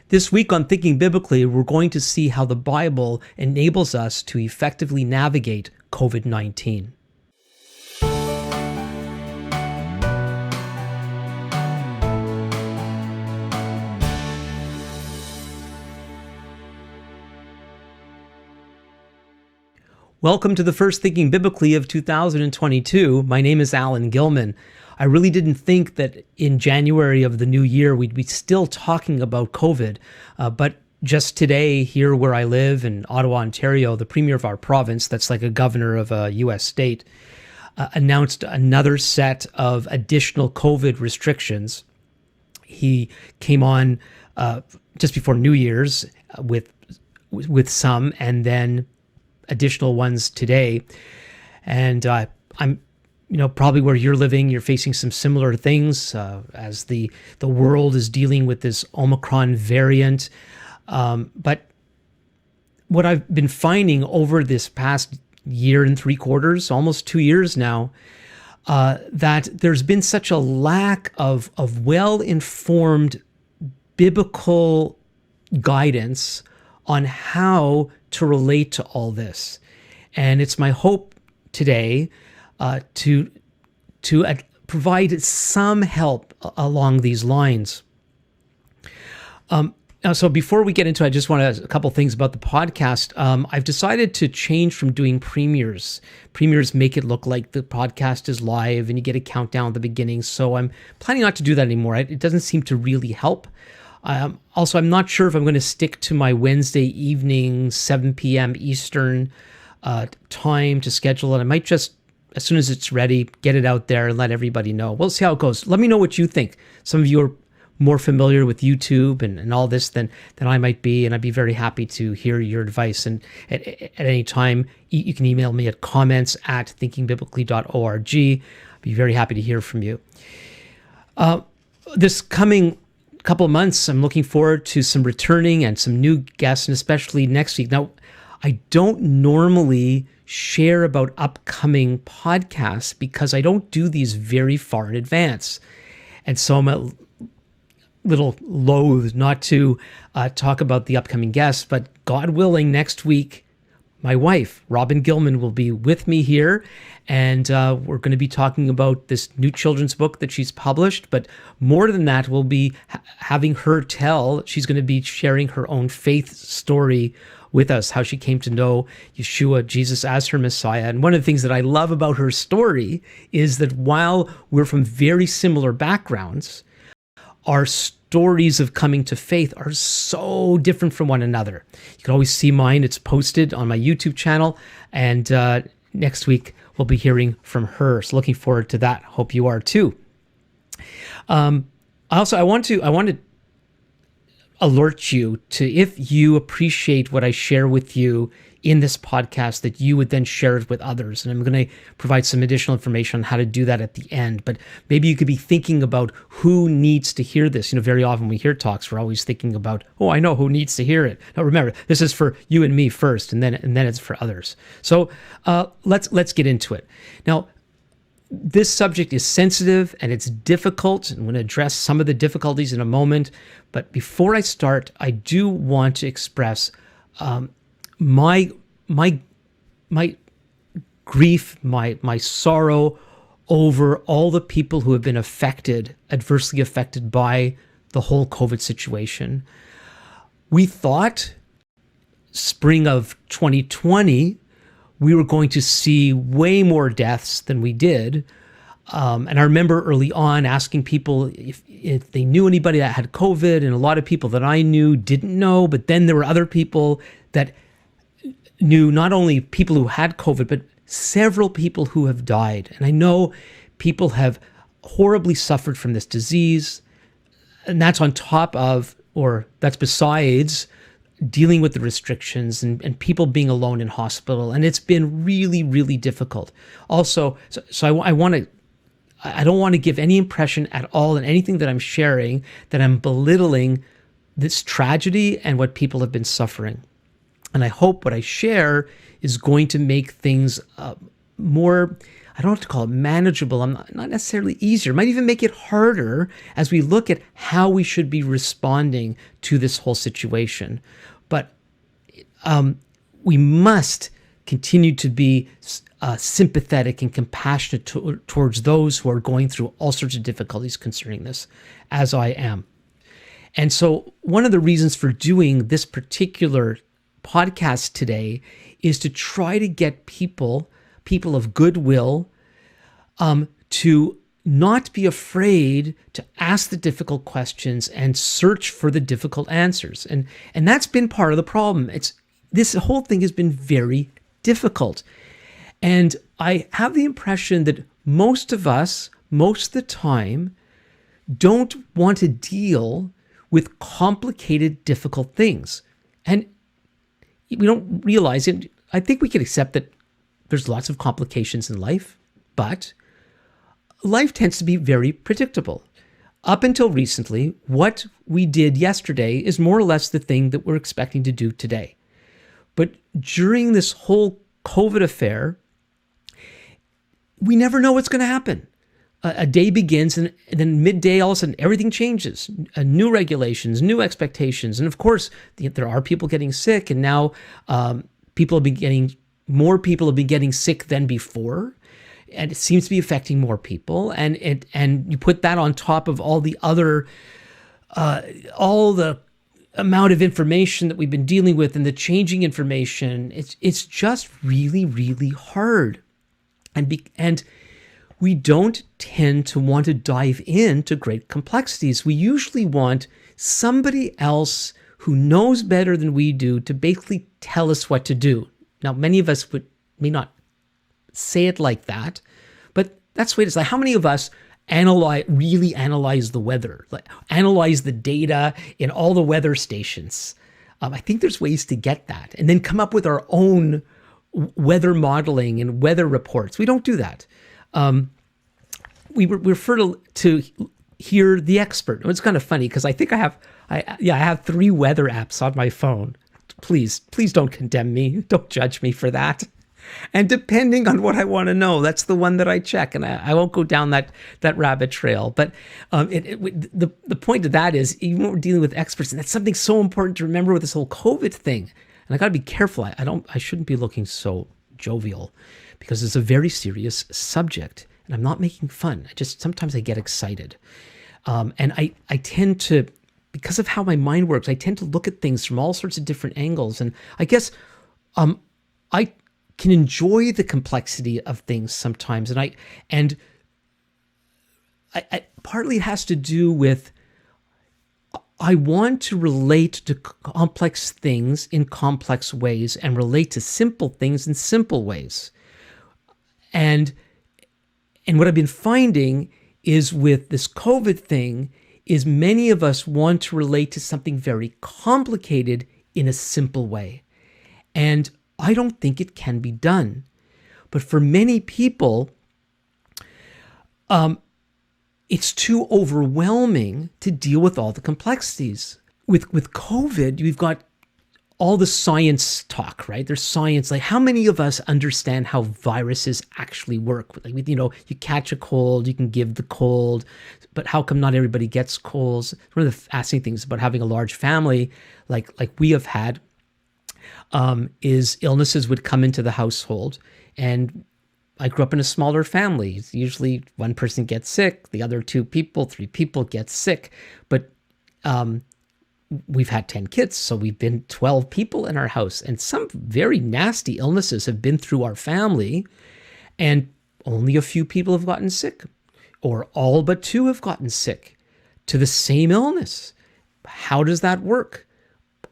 This week on Thinking Biblically, we're going to see how the Bible enables us to effectively navigate COVID-19. Welcome to the first Thinking Biblically of 2022. My name is Alan Gilman. I really didn't think that in January of the new year we'd be still talking about COVID, but just today here where I live in Ottawa, Ontario, the premier of our province, that's like a governor of a U.S. state, announced another set of additional COVID restrictions. He came on just before New Year's with some, and then additional ones today. And I'm probably where you're living, you're facing some similar things as the world is dealing with this Omicron variant. But what I've been finding over this past year and 3/4, almost 2 years now, that there's been such a lack of well-informed biblical guidance on how to relate to all this. And it's my hope today to provide some help along these lines. So before we get into it, I just want a couple things about the podcast. I've decided to change from doing premieres. Premieres make it look like the podcast is live and you get a countdown at the beginning. So I'm planning not to do that anymore. It doesn't seem to really help. Also, I'm not sure if I'm going to stick to my Wednesday evening, 7 p.m. Eastern time to schedule it. I might just, as soon as it's ready, get it out there and let everybody know. We'll see how it goes. Let me know what you think. Some of you are more familiar with YouTube and all this than I might be, and I'd be very happy to hear your advice. And at any time, you can email me at comments@thinkingbiblically.org. I'd be very happy to hear from you. This coming couple of months, I'm looking forward to some returning and some new guests, and especially next week. Now, I don't normally share about upcoming podcasts because I don't do these very far in advance. And so I'm a little loath not to talk about the upcoming guests, but God willing, next week, my wife, Robin Gilman, will be with me here, and we're going to be talking about this new children's book that she's published. But more than that, we'll be having her she's going to be sharing her own faith story with us, how she came to know Yeshua, Jesus, as her Messiah. And one of the things that I love about her story is that while we're from very similar backgrounds, our stories of coming to faith are so different from one another. You can always see mine. It's posted on my YouTube channel. And next week, we'll be hearing from her. So looking forward to that. Hope you are too. I want to alert you to, if you appreciate what I share with you in this podcast, that you would then share it with others. And I'm going to provide some additional information on how to do that at the end. But maybe you could be thinking about who needs to hear this. Very often when we hear talks, we're always thinking about, I know who needs to hear it. Now remember, this is for you and me first, and then it's for others. So let's get into it. Now, this subject is sensitive and it's difficult. I'm going to address some of the difficulties in a moment. But before I start, I do want to express my grief, my sorrow over all the people who have been adversely affected by the whole COVID situation. We thought spring of 2020, we were going to see way more deaths than we did. And I remember early on asking people if they knew anybody that had COVID, and a lot of people that I knew didn't know, but then there were other people that knew not only people who had COVID, but several people who have died. And I know people have horribly suffered from this disease, and that's on top of, or that's besides, dealing with the restrictions and people being alone in hospital. And it's been really, really difficult. Also, so I don't want to give any impression at all in anything that I'm sharing that I'm belittling this tragedy and what people have been suffering. And I hope what I share is going to make things more, I don't have to call it manageable. I'm not necessarily easier. It might even make it harder as we look at how we should be responding to this whole situation. But we must continue to be sympathetic and compassionate towards those who are going through all sorts of difficulties concerning this, as I am. And so one of the reasons for doing this particular podcast today is to try to get people of goodwill, to not be afraid to ask the difficult questions and search for the difficult answers. And that's been part of the problem. This whole thing has been very difficult. And I have the impression that most of us, most of the time, don't want to deal with complicated, difficult things. And we don't realize it. I think we can accept that there's lots of complications in life, but life tends to be very predictable. Up until recently, what we did yesterday is more or less the thing that we're expecting to do today. But during this whole COVID affair, we never know what's going to happen. A day begins, and then midday, all of a sudden, everything changes. New regulations, new expectations. And of course, there are people getting sick, and now more people have been getting sick than before. And it seems to be affecting more people. And you put that on top of all the other, all the amount of information that we've been dealing with and the changing information. It's just really, really hard. And we don't tend to want to dive into great complexities. We usually want somebody else who knows better than we do to basically tell us what to do. Now, many of us may not say it like that, but that's the way it is. Like, how many of us really analyze the weather, like analyze the data in all the weather stations? I think there's ways to get that and then come up with our own weather modeling and weather reports. We don't do that. We refer to hear the expert. It's kind of funny because I think I have 3 weather apps on my phone. Please don't condemn me. Don't judge me for that. And depending on what I want to know, that's the one that I check, and I won't go down that rabbit trail. But the point of that is, even when we're dealing with experts, and that's something so important to remember with this whole COVID thing. And I got to be careful. I shouldn't be looking so jovial, because it's a very serious subject, and I'm not making fun. Sometimes I get excited, and I tend to, because of how my mind works, I tend to look at things from all sorts of different angles, and I guess I can enjoy the complexity of things sometimes, and I partly it has to do with I want to relate to complex things in complex ways and relate to simple things in simple ways. And what I've been finding is with this COVID thing is many of us want to relate to something very complicated in a simple way. And I don't think it can be done. But for many people, it's too overwhelming to deal with all the complexities. With COVID, we've got all the science talk, right? There's science, like how many of us understand how viruses actually work? Like, you catch a cold, you can give the cold, but how come not everybody gets colds? One of the fascinating things about having a large family, like we have had, is illnesses would come into the household. And I grew up in a smaller family. Usually one person gets sick, the other 3 people get sick. But we've had 10 kids, so we've been 12 people in our house. And some very nasty illnesses have been through our family, and only a few people have gotten sick, or all but 2 have gotten sick to the same illness. How does that work?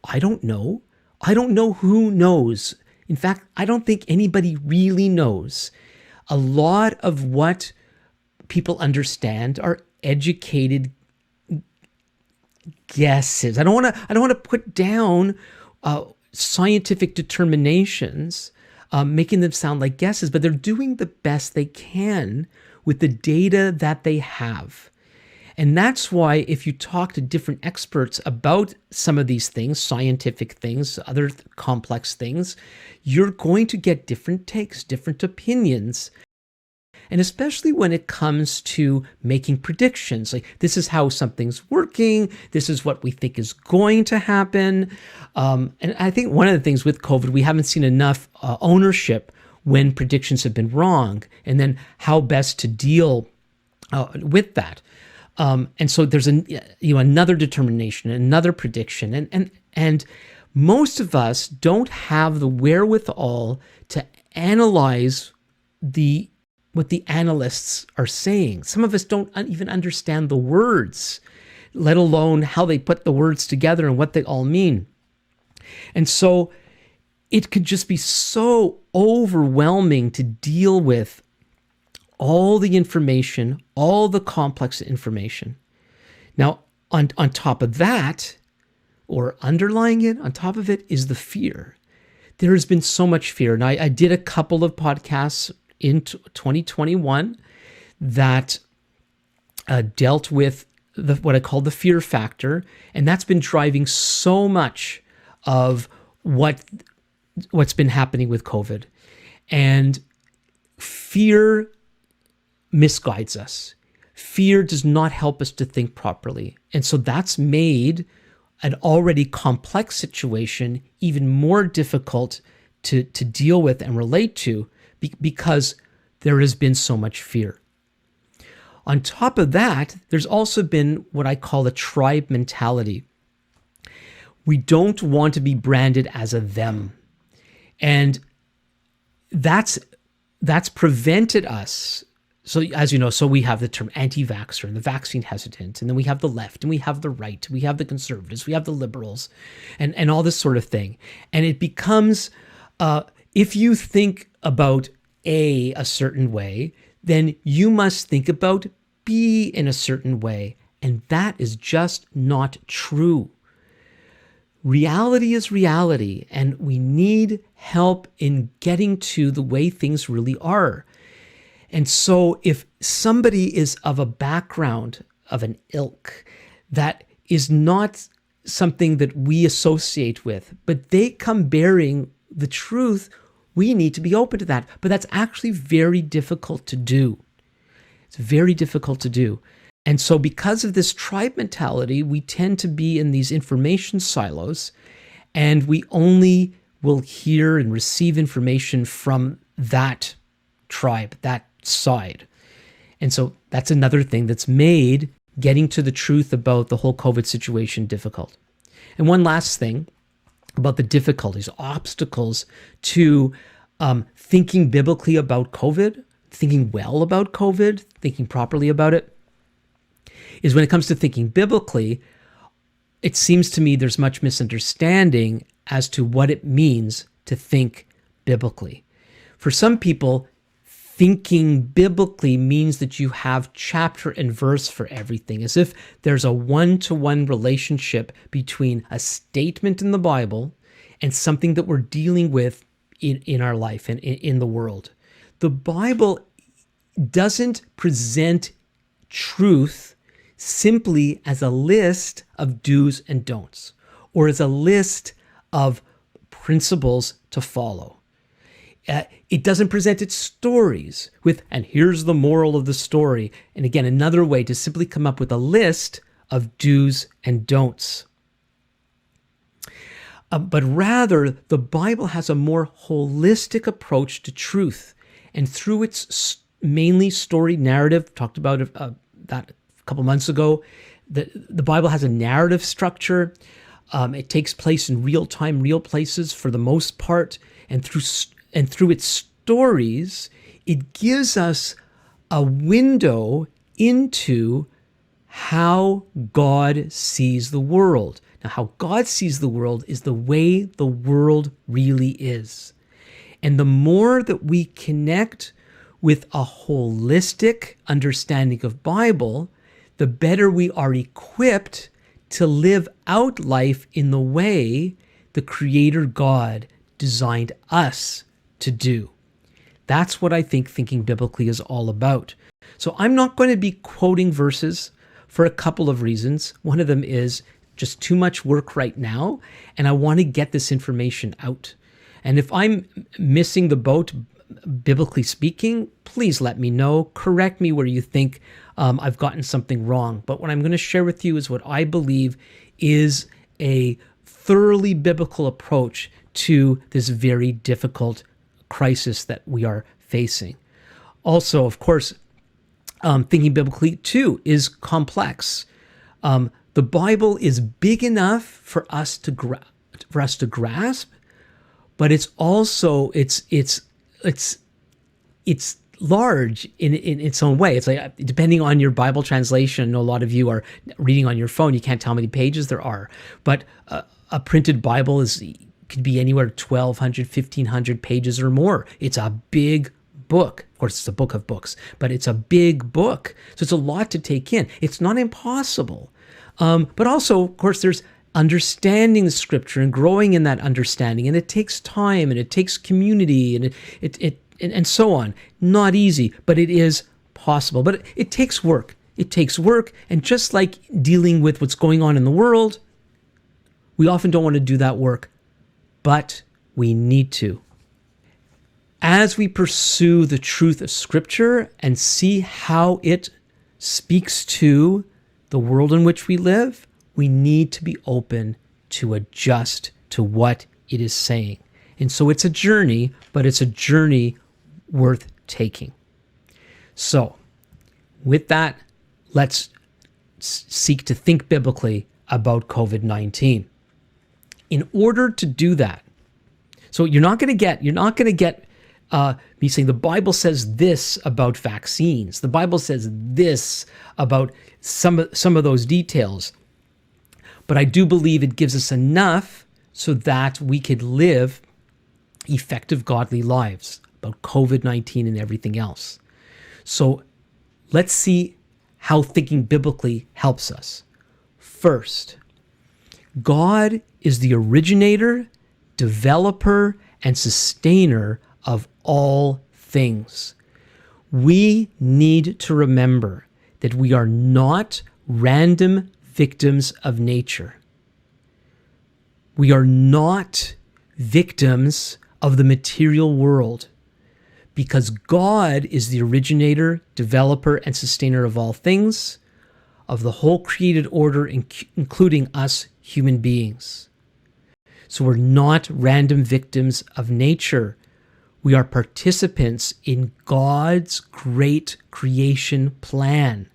I don't know. I don't know who knows. In fact, I don't think anybody really knows. A lot of what people understand are educated guesses. I don't want to put down scientific determinations, making them sound like guesses, but they're doing the best they can with the data that they have. And that's why if you talk to different experts about some of these things, scientific things, other complex things, you're going to get different takes, different opinions. And especially when it comes to making predictions, like this is how something's working, this is what we think is going to happen. And I think one of the things with COVID, we haven't seen enough ownership when predictions have been wrong, and then how best to deal with that. And so there's another determination, another prediction, and most of us don't have the wherewithal to analyze what the analysts are saying. Some of us don't even understand the words, let alone how they put the words together and what they all mean. And so it could just be so overwhelming to deal with all the information, all the complex information. Now, on top of that, or underlying it, on top of it, is the fear. There has been so much fear. And I did a couple of podcasts in 2021 that dealt with what I call the fear factor. And that's been driving so much of what's been happening with COVID. And fear misguides us. Fear does not help us to think properly. And so that's made an already complex situation even more difficult to deal with and relate to because there has been so much fear. On top of that, there's also been what I call a tribe mentality. We don't want to be branded as a them. And that's prevented us. So as you know, so we have the term anti-vaxxer and the vaccine hesitant, and then we have the left and we have the right, we have the conservatives, we have the liberals, and all this sort of thing. And it becomes, if you think about A a certain way, then you must think about B in a certain way. And that is just not true. Reality is reality, and we need help in getting to the way things really are. And so if somebody is of a background of an ilk that is not something that we associate with, but they come bearing the truth, we need to be open to that. But that's actually very difficult to do. It's very difficult to do. And so because of this tribe mentality, we tend to be in these information silos, and we only will hear and receive information from that tribe, that side. And so that's another thing that's made getting to the truth about the whole COVID situation difficult. And one last thing about the difficulties, obstacles to thinking biblically about COVID, thinking well about COVID, thinking properly about it, is when it comes to thinking biblically, it seems to me there's much misunderstanding as to what it means to think biblically. For some people, thinking biblically means that you have chapter and verse for everything, as if there's a one-to-one relationship between a statement in the Bible and something that we're dealing with in our life and in the world. The Bible doesn't present truth simply as a list of do's and don'ts, or as a list of principles to follow. It doesn't present its stories with, and here's the moral of the story. And again, another way to simply come up with a list of do's and don'ts. But rather, the Bible has a more holistic approach to truth. And through its mainly story narrative, talked about that a couple months ago, the Bible has a narrative structure. It takes place in real time, real places for the most part. And through its stories, it gives us a window into how God sees the world. Now, how God sees the world is the way the world really is. And the more that we connect with a holistic understanding of Bible, the better we are equipped to live out life in the way the Creator God designed us to do. That's what I think thinking biblically is all about. So I'm not going to be quoting verses for a couple of reasons. One of them is just too much work right now, and I want to get this information out. And if I'm missing the boat biblically speaking, please let me know. Correct me where you think I've gotten something wrong. But what I'm going to share with you is what I believe is a thoroughly biblical approach to this very difficult crisis that we are facing. Also, of course, thinking biblically too is complex. The Bible is big enough for us to grasp, but it's also it's large in its own way. It's like, depending on your Bible translation, I know a lot of you are reading on your phone. You can't tell how many pages there are, but a printed Bible could be anywhere 1,200, 1,500 pages or more. It's a big book. Of course, it's a book of books, but it's a big book. So it's a lot to take in. It's not impossible. But also, of course, there's understanding the scripture and growing in that understanding. And it takes time and it takes community and and so on. Not easy, but it is possible. But it takes work. It takes work. And just like dealing with what's going on in the world, we often don't want to do that work, but we need to. As we pursue the truth of Scripture and see how it speaks to the world in which we live, we need to be open to adjust to what it is saying. And so it's a journey, but it's a journey worth taking. So with that, let's seek to think biblically about COVID-19. In order to do that, so you're not going to get me saying the Bible says this about vaccines. The Bible says this about some of those details. But I do believe it gives us enough so that we could live effective, godly lives about COVID-19 and everything else. So let's see how thinking biblically helps us. First, God is the originator, developer, and sustainer of all things. We need to remember that we are not random victims of nature. We are not victims of the material world, because God is the originator, developer, and sustainer of all things, of the whole created order, including us human beings. So we're not random victims of nature. We are participants in God's great creation plan.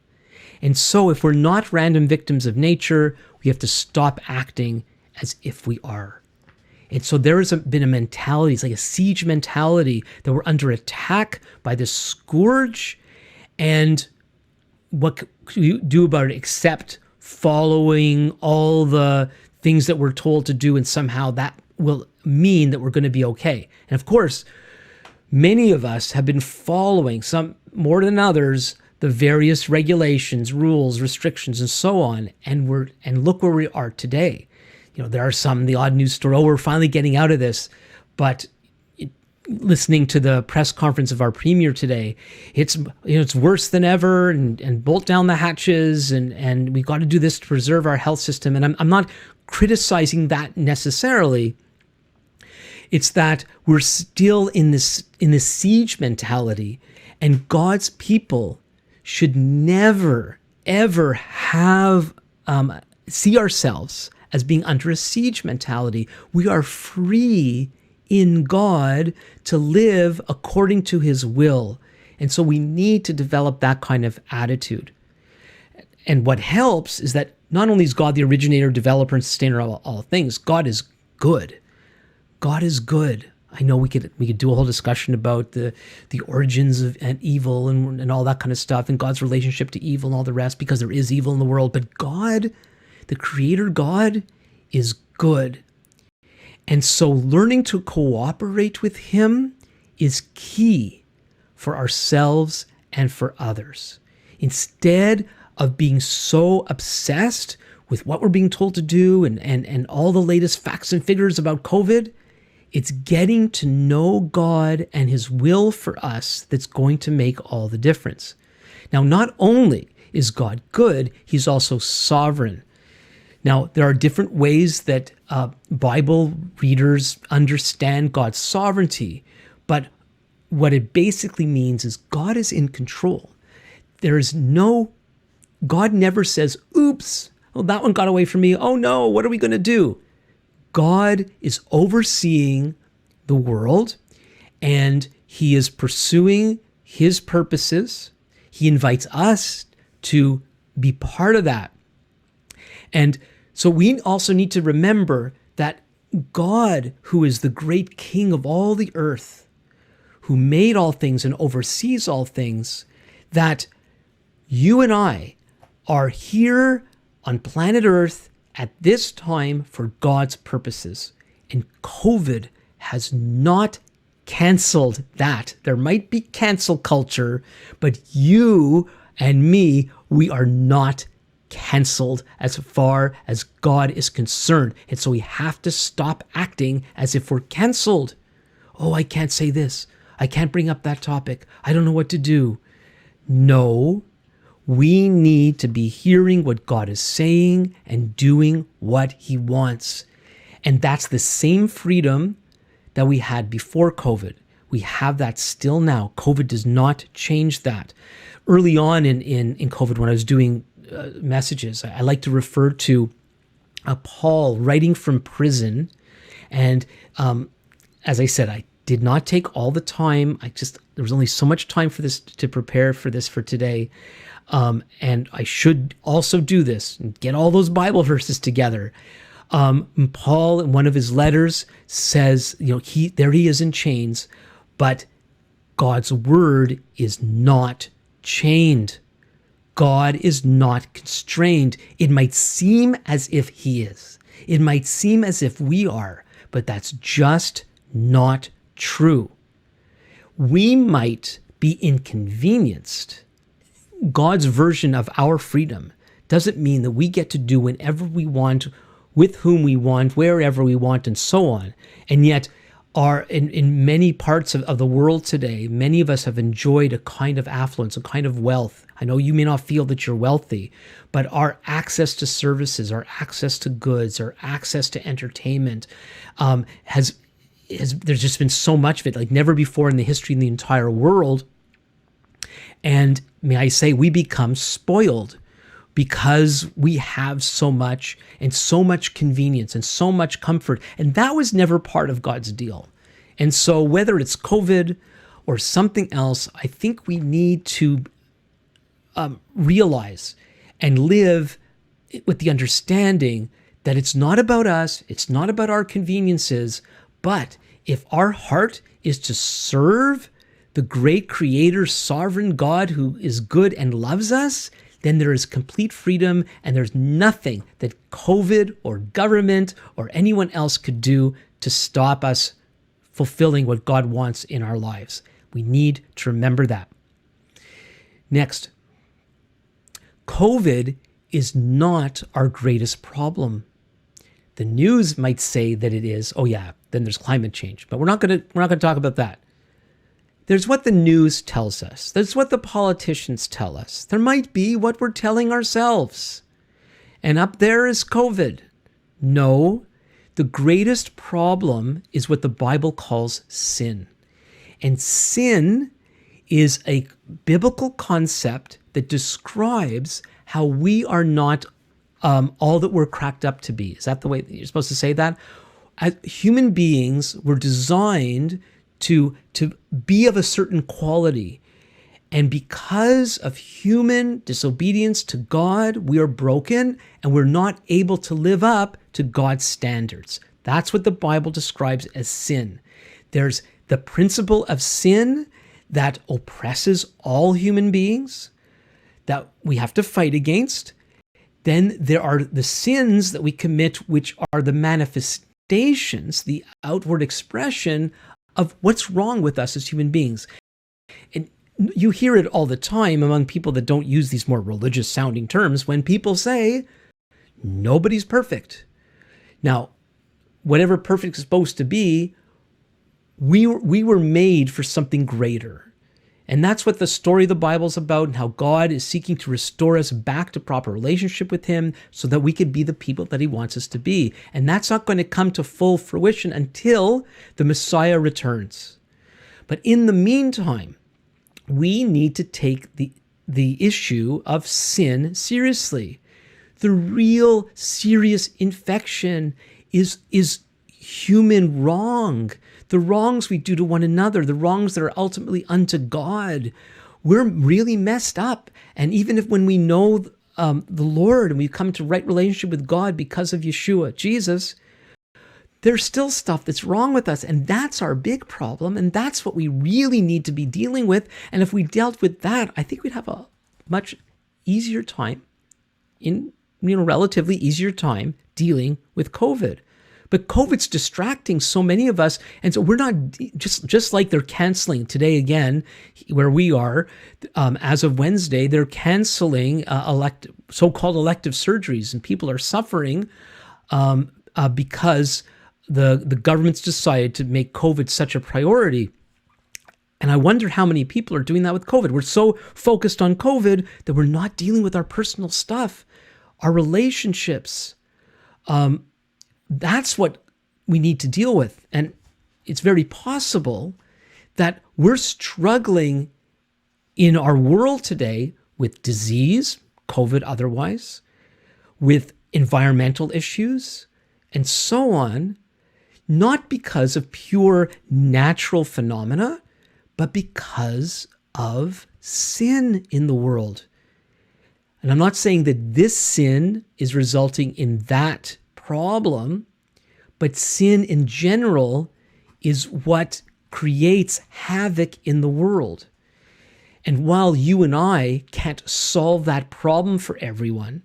And so if we're not random victims of nature, we have to stop acting as if we are. And so there has been a mentality, it's like a siege mentality, that we're under attack by this scourge. And what can we do about it except following all the things that we're told to do, and somehow that will mean that we're going to be okay. And of course, many of us have been following, some more than others, the various regulations, rules, restrictions, and so on. And look where we are today. You know, there are some in the odd news story, we're finally getting out of this. But listening to the press conference of our premier today, it's worse than ever, and bolt down the hatches, and we got to do this to preserve our health system. And I'm not criticizing that necessarily. It's that we're still in this siege mentality, and God's people should never, ever have see ourselves as being under a siege mentality. We are free in God to live according to His will. And so we need to develop that kind of attitude. And what helps is that not only is God the originator, developer, and sustainer of all things, God is good. God is good. I know we could do a whole discussion about the origins of and evil and all that kind of stuff, and God's relationship to evil and all the rest, because there is evil in the world. But God, the Creator God, is good. And so learning to cooperate with Him is key for ourselves and for others. Instead of being so obsessed with what we're being told to do and all the latest facts and figures about COVID, it's getting to know God and His will for us that's going to make all the difference. Now, not only is God good, He's also sovereign. Now, there are different ways that Bible readers understand God's sovereignty, but what it basically means is God is in control. God never says, oops, well, that one got away from me. Oh no, what are we going to do? God is overseeing the world, and he is pursuing his purposes. He invites us to be part of that. And so we also need to remember that God, who is the great King of all the earth, who made all things and oversees all things, that you and I are here on planet Earth at this time for God's purposes. And COVID has not canceled that. There might be cancel culture, but you and me, we are not canceled as far as God is concerned. And so we have to stop acting as if we're canceled. Oh, I can't say this. I can't bring up that topic. I don't know what to do. No, we need to be hearing what God is saying and doing what he wants. And that's the same freedom that we had before COVID. We have that still now. COVID does not change that. Early on in COVID, when I was doing messages, I like to refer to Paul writing from prison. And as I said, I did not take all the time. There was only so much time for this to prepare for this for today. And I should also do this and get all those Bible verses together. Paul, in one of his letters, says, there he is in chains, but God's word is not chained. God is not constrained. It might seem as if he is. It might seem as if we are, but that's just not true. We might be inconvenienced. God's version of our freedom doesn't mean that we get to do whenever we want, with whom we want, wherever we want, and so on. And yet, in many parts of the world today, many of us have enjoyed a kind of affluence, a kind of wealth. I know you may not feel that you're wealthy, but our access to services, our access to goods, our access to entertainment there's just been so much of it, like never before in the history of the entire world. And may I say, we become spoiled because we have so much and so much convenience and so much comfort. And that was never part of God's deal. And so whether it's COVID or something else, I think we need to realize and live with the understanding that it's not about us, it's not about our conveniences, but if our heart is to serve the great creator, sovereign God who is good and loves us, then there is complete freedom, and there's nothing that COVID or government or anyone else could do to stop us fulfilling what God wants in our lives. We need to remember that. Next, COVID is not our greatest problem. The news might say that it is. Oh yeah, then there's climate change, but we're not going to talk about that. There's what the news tells us. There's what the politicians tell us. There might be what we're telling ourselves. And up there is COVID. No, the greatest problem is what the Bible calls sin. And sin is a biblical concept that describes how we are not all that we're cracked up to be. Is that the way you're supposed to say that? As human beings were designed to be of a certain quality. And because of human disobedience to God, we are broken and we're not able to live up to God's standards. That's what the Bible describes as sin. There's the principle of sin that oppresses all human beings that we have to fight against. Then there are the sins that we commit, which are the manifestations, the outward expression of what's wrong with us as human beings. And you hear it all the time among people that don't use these more religious sounding terms when people say, nobody's perfect. Now, whatever perfect is supposed to be, we were made for something greater. And that's what the story of the Bible is about, and how God is seeking to restore us back to proper relationship with him so that we could be the people that he wants us to be. And that's not going to come to full fruition until the Messiah returns. But in the meantime, we need to take the issue of sin seriously. The real serious infection is human wrong, the wrongs we do to one another, the wrongs that are ultimately unto God. We're really messed up. And even if when we know the Lord and we come to right relationship with God because of Yeshua, Jesus, there's still stuff that's wrong with us. And that's our big problem. And that's what we really need to be dealing with. And if we dealt with that, I think we'd have a much easier time relatively easier time dealing with COVID. But COVID's distracting so many of us. And so we're not just like they're canceling today again, where we are, as of Wednesday, they're canceling so-called elective surgeries, and people are suffering because the government's decided to make COVID such a priority. And I wonder how many people are doing that with COVID. We're so focused on COVID that we're not dealing with our personal stuff, our relationships. That's what we need to deal with. And it's very possible that we're struggling in our world today with disease, COVID otherwise, with environmental issues, and so on, not because of pure natural phenomena, but because of sin in the world. And I'm not saying that this sin is resulting in that problem, but sin in general is what creates havoc in the world. And while you and I can't solve that problem for everyone,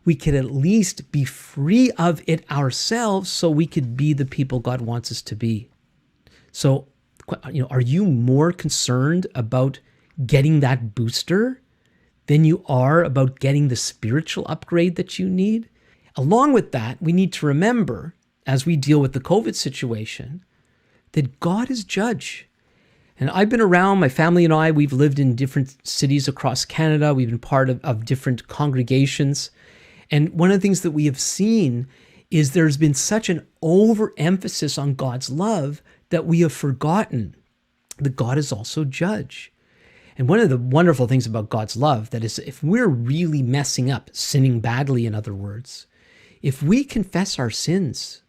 we can at least be free of it ourselves so we could be the people God wants us to be. So, are you more concerned about getting that booster than you are about getting the spiritual upgrade that you need? Along with that, we need to remember, as we deal with the COVID situation, that God is judge. And I've been around, my family and I, we've lived in different cities across Canada. We've been part of different congregations. And one of the things that we have seen is there's been such an overemphasis on God's love that we have forgotten that God is also judge. And one of the wonderful things about God's love, that is, if we're really messing up, sinning badly, in other words, if we confess our sins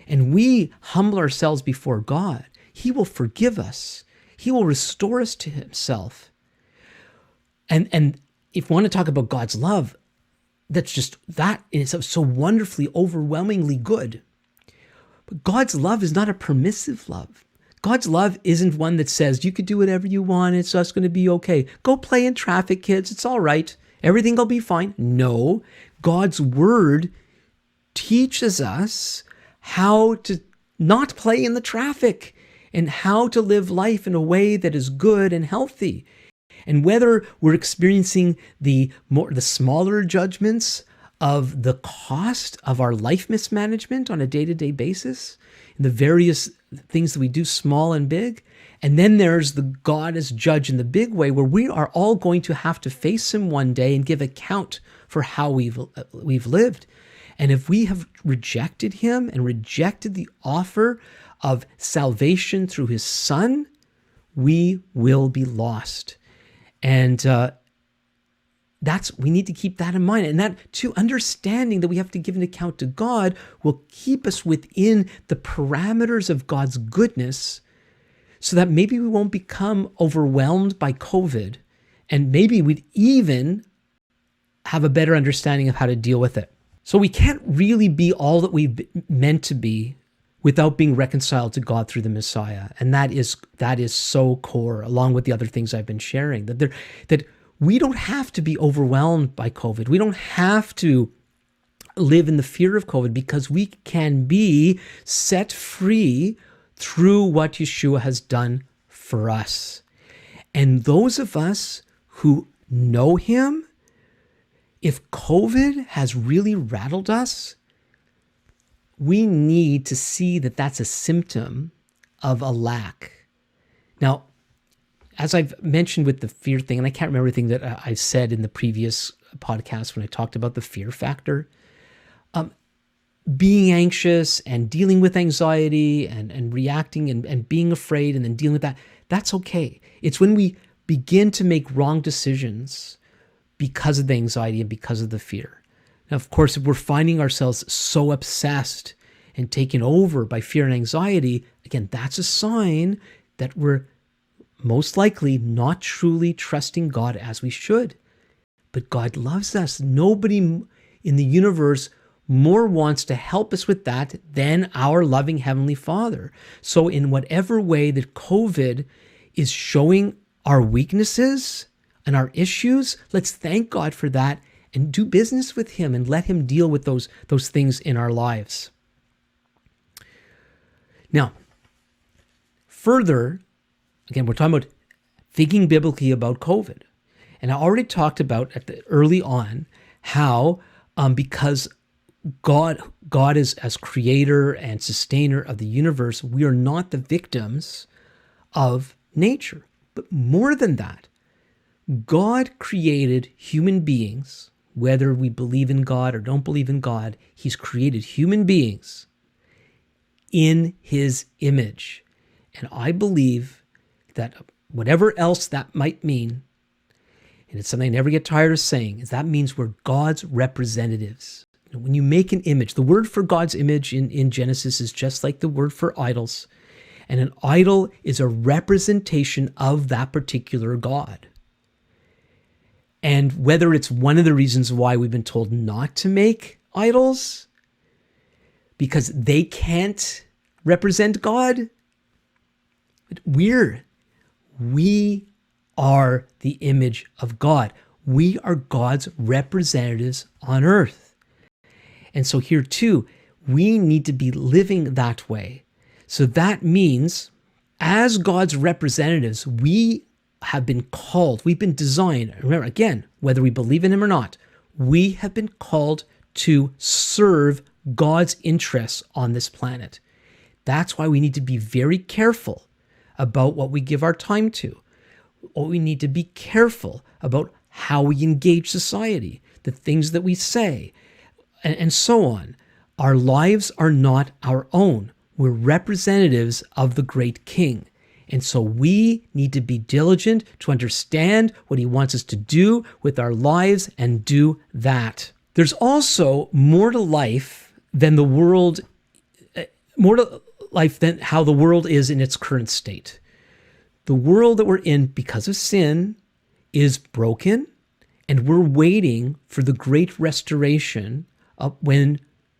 and we humble ourselves before God, He will forgive us. He will restore us to Himself. And if we want to talk about God's love, that is so wonderfully, overwhelmingly good. But God's love is not a permissive love. God's love isn't one that says, you could do whatever you want, it's just going to be okay. Go play in traffic, kids, it's all right. Everything will be fine. No, God's word teaches us how to not play in the traffic and how to live life in a way that is good and healthy. And whether we're experiencing the smaller judgments of the cost of our life mismanagement on a day-to-day basis, in the various things that we do, small and big, and then there's the God as judge in the big way, where we are all going to have to face Him one day and give account for how we've lived. And if we have rejected Him and rejected the offer of salvation through His Son, we will be lost. And we need to keep that in mind. And that too, understanding that we have to give an account to God, will keep us within the parameters of God's goodness, so that maybe we won't become overwhelmed by COVID, and maybe we'd even have a better understanding of how to deal with it. So we can't really be all that we've meant to be without being reconciled to God through the Messiah. And that is so core, along with the other things I've been sharing, that we don't have to be overwhelmed by COVID. We don't have to live in the fear of COVID, because we can be set free through what Yeshua has done for us. And those of us who know Him, if COVID has really rattled us, we need to see that that's a symptom of a lack. Now, as I've mentioned with the fear thing, and I can't remember everything that I said in the previous podcast when I talked about the fear factor, being anxious and dealing with anxiety and reacting and being afraid and then dealing with that, that's okay. It's when we begin to make wrong decisions because of the anxiety and because of the fear. Now, of course, if we're finding ourselves so obsessed and taken over by fear and anxiety, again, that's a sign that we're most likely not truly trusting God as we should. But God loves us. Nobody in the universe more wants to help us with that than our loving Heavenly Father. So in whatever way that COVID is showing our weaknesses and our issues, let's thank God for that and do business with Him and let Him deal with those things in our lives. Now, further, again, we're talking about thinking biblically about COVID. And I already talked about early on how because God is as creator and sustainer of the universe, we are not the victims of nature. But more than that, God created human beings, whether we believe in God or don't believe in God, He's created human beings in His image. And I believe that whatever else that might mean, and it's something I never get tired of saying, is that means we're God's representatives. When you make an image, the word for God's image in Genesis is just like the word for idols. And an idol is a representation of that particular God. And whether it's one of the reasons why we've been told not to make idols, because they can't represent God, but we are the image of God. We are God's representatives on earth. And so here too, we need to be living that way. So that means as God's representatives, we have been called, we've been designed, remember again, whether we believe in Him or not, we have been called to serve God's interests on this planet. That's why we need to be very careful about what we give our time to. We need to be careful about how we engage society, the things that we say, and so on. Our lives are not our own. We're representatives of the great King. And so we need to be diligent to understand what He wants us to do with our lives and do that. There's also more to life than the world, more to life than how the world is in its current state. The world that we're in because of sin is broken, and we're waiting for the great restoration of when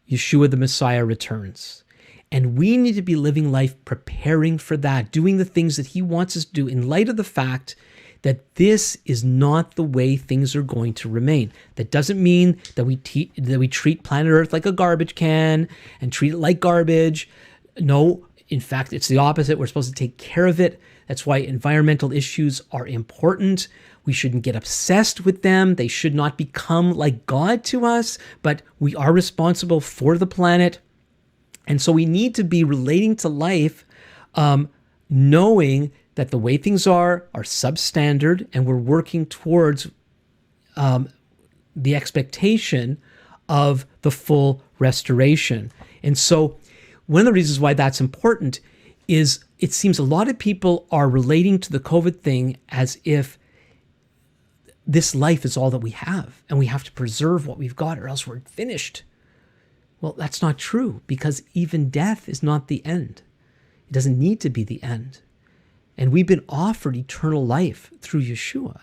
Yeshua the Messiah returns. And we need to be living life preparing for that, doing the things that He wants us to do in light of the fact that this is not the way things are going to remain. That doesn't mean that we treat planet Earth like a garbage can and treat it like garbage. No, in fact, it's the opposite. We're supposed to take care of it. That's why environmental issues are important. We shouldn't get obsessed with them. They should not become like God to us, but we are responsible for the planet. And so we need to be relating to life, knowing that the way things are substandard, and we're working towards the expectation of the full restoration. And so one of the reasons why that's important is it seems a lot of people are relating to the COVID thing as if this life is all that we have, and we have to preserve what we've got or else we're finished. Well, that's not true, because even death is not the end. It doesn't need to be the end. And we've been offered eternal life through Yeshua.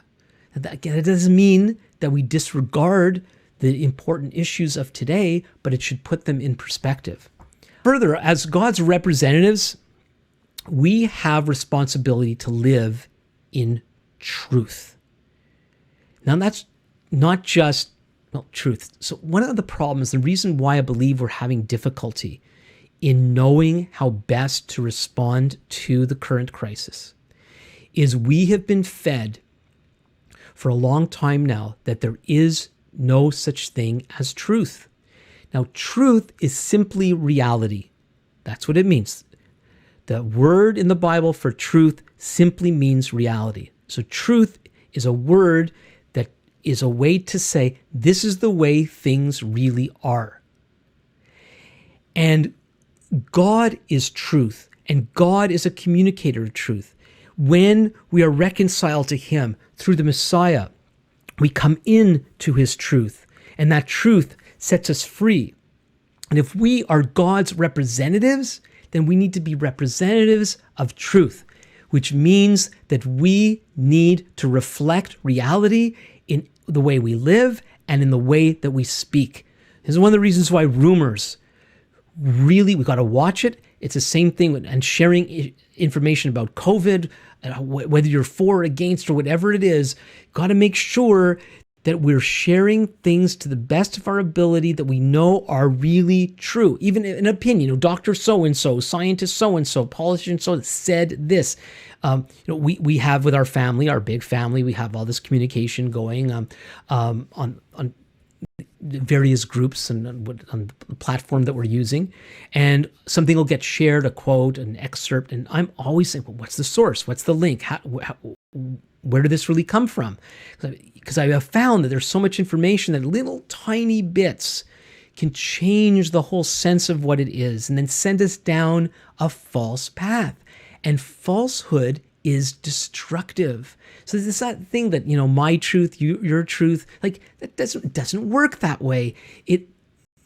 And that, again, it doesn't mean that we disregard the important issues of today, but it should put them in perspective. Further, as God's representatives, we have responsibility to live in truth. Now, that's not just truth. So one of the problems, the reason why I believe we're having difficulty in knowing how best to respond to the current crisis is we have been fed for a long time now that there is no such thing as truth. Now, truth is simply reality. That's what it means. The word in the Bible for truth simply means reality. So truth is a word that is a way to say, this is the way things really are. And God is truth, and God is a communicator of truth. When we are reconciled to him through the Messiah, we come into his truth, and that truth sets us free. And if we are God's representatives, then we need to be representatives of truth, which means that we need to reflect reality in the way we live and in the way that we speak. This is one of the reasons why rumors, really, we got to watch it. It's the same thing, and sharing information about COVID, whether you're for or against or whatever it is, got to make sure that we're sharing things to the best of our ability that we know are really true. Even an opinion, Dr. So-and-so, scientist so-and-so, politician so said this. We have with our family, our big family, we have all this communication going on various groups and on the platform that we're using, and something will get shared, a quote, an excerpt, and I'm always saying, well, what's the source? What's the link? Where did this really come from? Because I have found that there's so much information that little tiny bits can change the whole sense of what it is and then send us down a false path. And falsehood is destructive. So there's that thing that, my truth, your truth, like that doesn't work that way.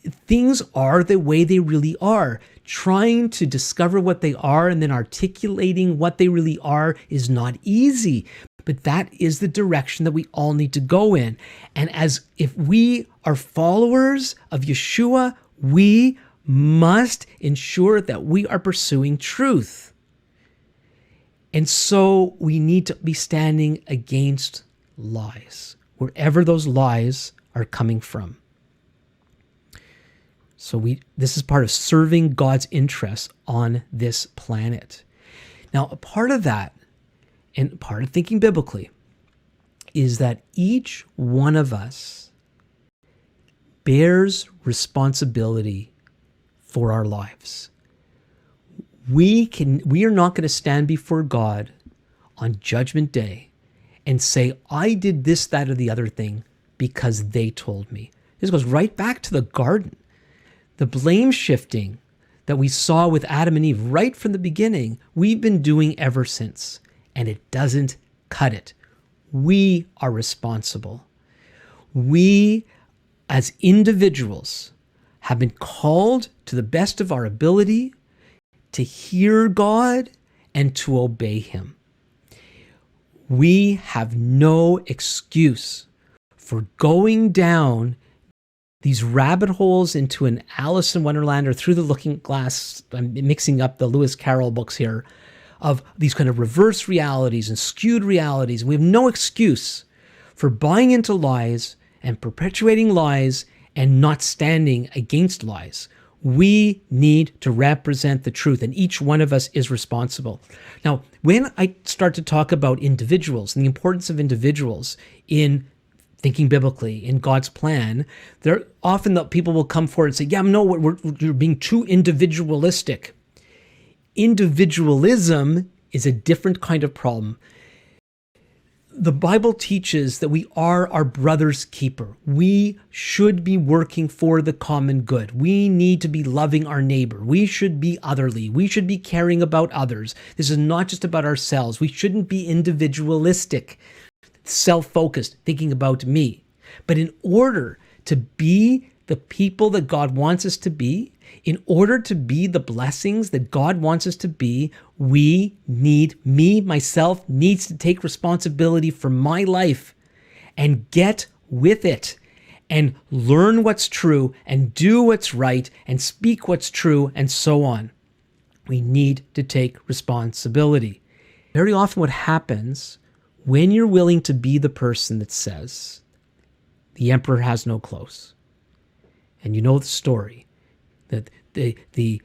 Things are the way they really are. Trying to discover what they are and then articulating what they really are is not easy. But that is the direction that we all need to go in. And if we are followers of Yeshua, we must ensure that we are pursuing truth. And so we need to be standing against lies, wherever those lies are coming from. So this is part of serving God's interests on this planet. Now, a part of that, and part of thinking biblically, is that each one of us bears responsibility for our lives. We are not going to stand before God on Judgment Day and say, I did this, that, or the other thing because they told me. This goes right back to the garden. The blame shifting that we saw with Adam and Eve right from the beginning, we've been doing ever since, and it doesn't cut it. We are responsible. We, as individuals, have been called to the best of our ability to hear God and to obey him. We have no excuse for going down these rabbit holes into an Alice in Wonderland or Through the Looking Glass. I'm mixing up the Lewis Carroll books here, of these kind of reverse realities and skewed realities. We have no excuse for buying into lies and perpetuating lies and not standing against lies. We need to represent the truth, and each one of us is responsible. Now, when I start to talk about individuals and the importance of individuals in thinking biblically, in God's plan, there often the people will come forward and say, yeah, no, you're being too individualistic. Individualism is a different kind of problem. The Bible teaches that we are our brother's keeper. We should be working for the common good. We need to be loving our neighbor. We should be otherly. We should be caring about others. This is not just about ourselves. We shouldn't be individualistic, self-focused, thinking about me. But in order to be the people that God wants us to be, in order to be the blessings that God wants us to be, myself, needs to take responsibility for my life and get with it and learn what's true and do what's right and speak what's true and so on. We need to take responsibility. Very often what happens when you're willing to be the person that says, the emperor has no clothes, and you know the story, that the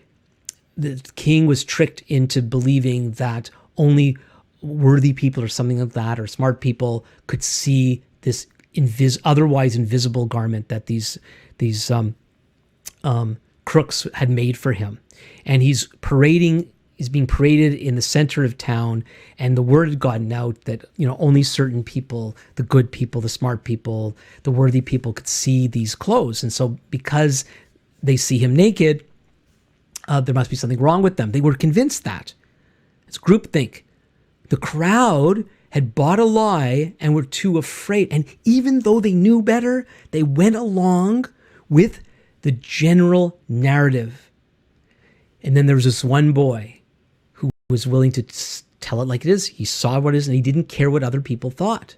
king was tricked into believing that only worthy people or something like that, or smart people, could see this otherwise invisible garment that these crooks had made for him. And he's being paraded in the center of town, and the word had gotten out that, only certain people, the good people, the smart people, the worthy people, could see these clothes. And so because they see him naked, there must be something wrong with them. They were convinced that. It's groupthink. The crowd had bought a lie and were too afraid. And even though they knew better, they went along with the general narrative. And then there was this one boy who was willing to tell it like it is. He saw what it is and he didn't care what other people thought.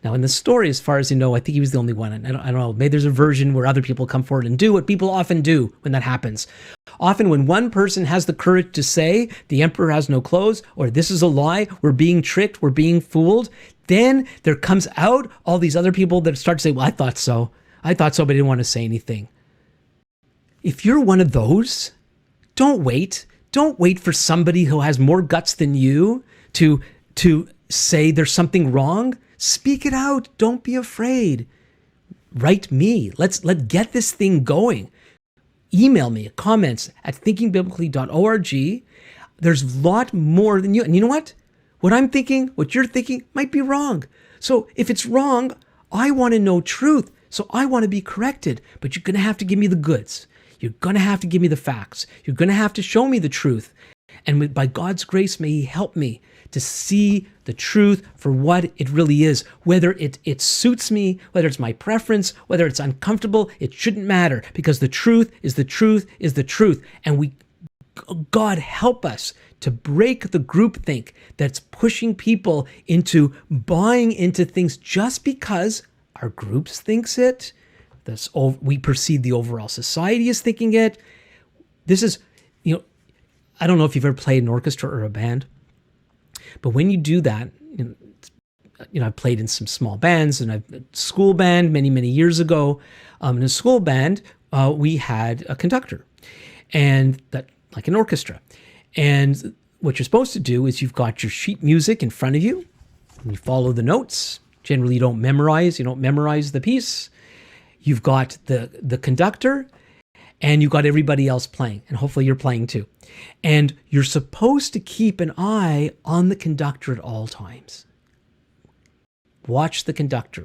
Now, in the story, as far as you know, I think he was the only one. I don't know. Maybe there's a version where other people come forward and do what people often do when that happens. Often when one person has the courage to say, the emperor has no clothes, or this is a lie, we're being tricked, we're being fooled, then there comes out all these other people that start to say, well, I thought so, but I didn't want to say anything. If you're one of those, don't wait. Don't wait for somebody who has more guts than you to say there's something wrong. Speak it out. Don't be afraid. Write me. Let's get this thing going. Email me at comments@thinkingbiblically.org. There's a lot more than you. And you know what? What I'm thinking, what you're thinking might be wrong. So if it's wrong, I want to know truth. So I want to be corrected. But you're going to have to give me the goods. You're going to have to give me the facts. You're going to have to show me the truth. And by God's grace, may He help me to see the truth for what it really is. Whether it suits me, whether it's my preference, whether it's uncomfortable, it shouldn't matter, because the truth is the truth is the truth. And God help us to break the groupthink that's pushing people into buying into things just because our groups thinks it. We perceive the overall society as thinking it. This is, I don't know if you've ever played an orchestra or a band, but when you do that, I've played in some small bands, and I've school band many, many years ago. In a school band, we had a conductor, and that like an orchestra. And what you're supposed to do is you've got your sheet music in front of you, and you follow the notes. Generally, you don't memorize the piece. You've got the conductor, and you've got everybody else playing, and hopefully you're playing too. And you're supposed to keep an eye on the conductor at all times. Watch the conductor.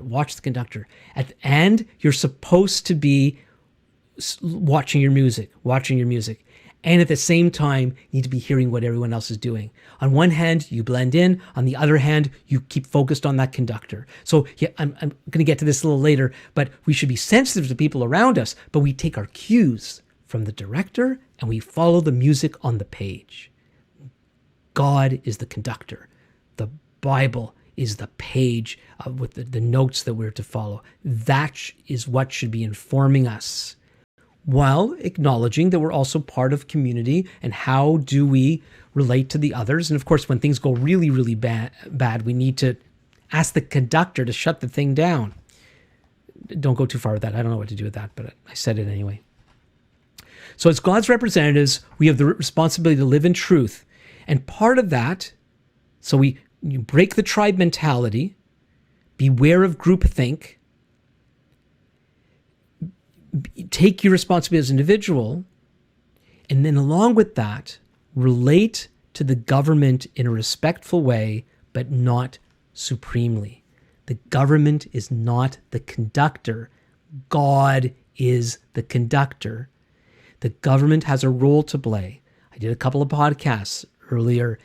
And you're supposed to be watching your music. And at the same time, you need to be hearing what everyone else is doing. On one hand, you blend in. On the other hand, you keep focused on that conductor. So yeah, I'm going to get to this a little later, but we should be sensitive to people around us, but we take our cues from the director and we follow the music on the page. God is the conductor. The Bible is the page with the notes that we're to follow. That is what should be informing us, while acknowledging that we're also part of community, and how do we relate to the others. And of course, when things go really, really bad, we need to ask the conductor to shut the thing down. Don't go too far with that. I don't know what to do with that, but I said it anyway. So as God's representatives, we have the responsibility to live in truth. And part of that, you break the tribe mentality, beware of groupthink, take your responsibility as an individual, and then along with that, relate to the government in a respectful way, but not supremely. The government is not the conductor. God is the conductor. The government has a role to play. I did a couple of podcasts earlier